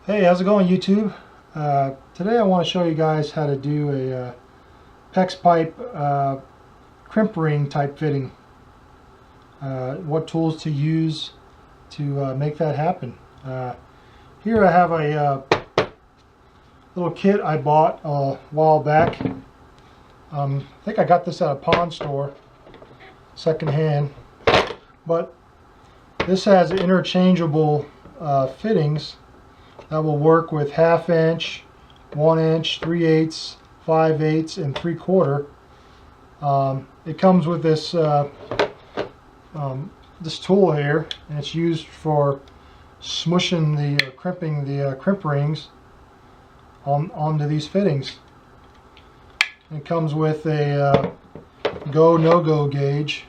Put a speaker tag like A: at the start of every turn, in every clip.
A: Hey, how's it going, YouTube? Today I want to show you guys how to do a PEX pipe crimp ring type fitting. What tools to use to make that happen. Here I have a little kit I bought a while back. I think I got this at a pawn store, secondhand. But this has interchangeable fittings that will work with 1/2 inch, 1 inch, 3/8, 5/8, and 3/4. It comes with this this tool here, and it's used for smushing the crimping the crimp rings onto these fittings. It comes with a go no-go gauge.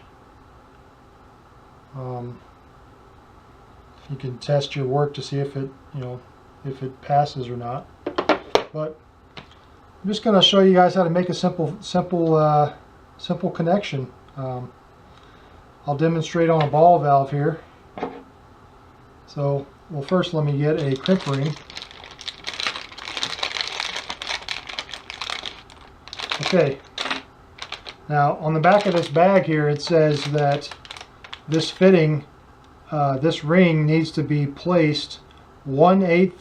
A: You can test your work to see if it if it passes or not. But I'm just going to show you guys how to make a simple connection. I'll demonstrate on a ball valve here. So, well, first let me get a crimp ring. Okay. Now on the back of this bag here it says that this fitting, this ring needs to be placed 1/8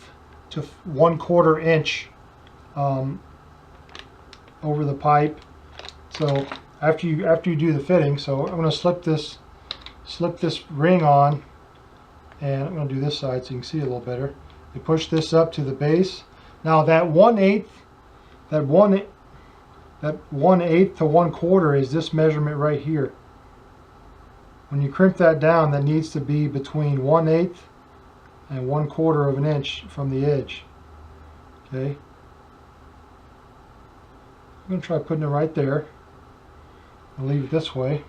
A: to 1/4 inch over the pipe. So after you do the fitting, so I'm going to slip this ring on, and I'm going to do this side so you can see a little better. You push this up to the base. Now that 1/8 to 1/4 is this measurement right here. When you crimp that down, that needs to be between 1/8 and 1/4 of an inch from the edge. Okay. I'm going to try putting it right there. I'll leave it this way.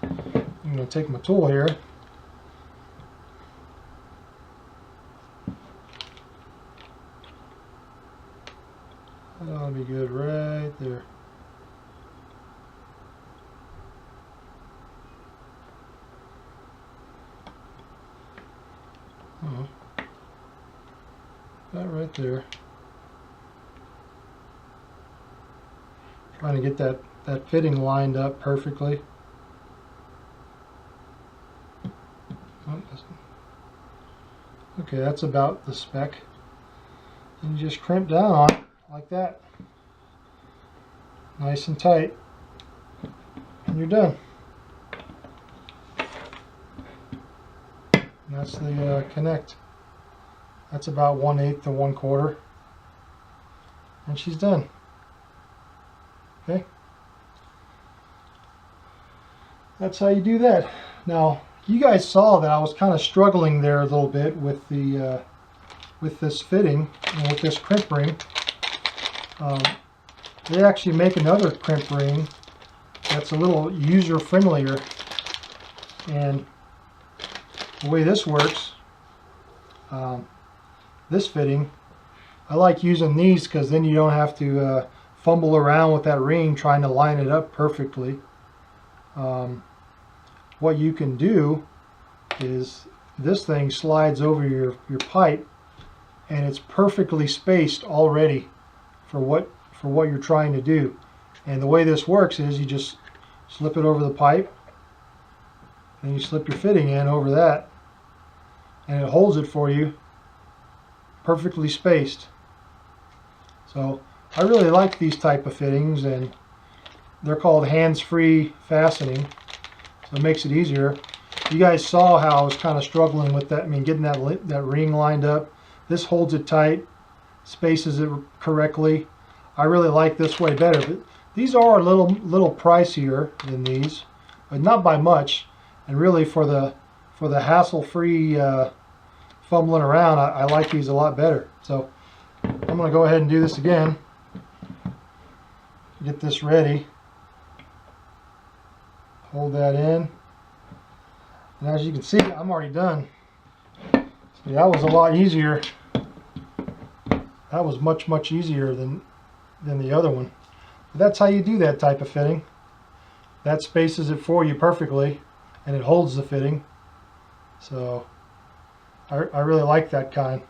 A: I'm going to take my tool here. That ought to be good right there. That right there. Trying to get that fitting lined up perfectly. Okay, that's about the spec. And you just crimp down on it like that. Nice and tight. And you're done. And that's the connect. That's about 1/8 to 1/4. And she's done. Okay. That's how you do that. Now, you guys saw that I was kind of struggling there a little bit with the with this fitting and with this crimp ring. They actually make another crimp ring that's a little user friendlier, and the way this works, this fitting, I like using these because then you don't have to fumble around with that ring trying to line it up perfectly. What you can do is this thing slides over your pipe, and it's perfectly spaced already for what you're trying to do. And the way this works is you just slip it over the pipe, and you slip your fitting in over that, and it holds it for you perfectly spaced. So I really like these type of fittings, and they're called hands-free fastening, so it makes it easier. You guys saw how I was kind of struggling with that. I mean, getting that ring lined up. This holds it tight, spaces it correctly. I really like this way better. But these are a little pricier than these, but not by much. And really, for the hassle-free fumbling around, I like these a lot better. So I'm going to go ahead and do this again. Get this ready. Hold that in. And as you can see, I'm already done. See, that was a lot easier. That was much easier than the other one. But that's how you do that type of fitting. That spaces it for you perfectly, and it holds the fitting. So I really like that kind.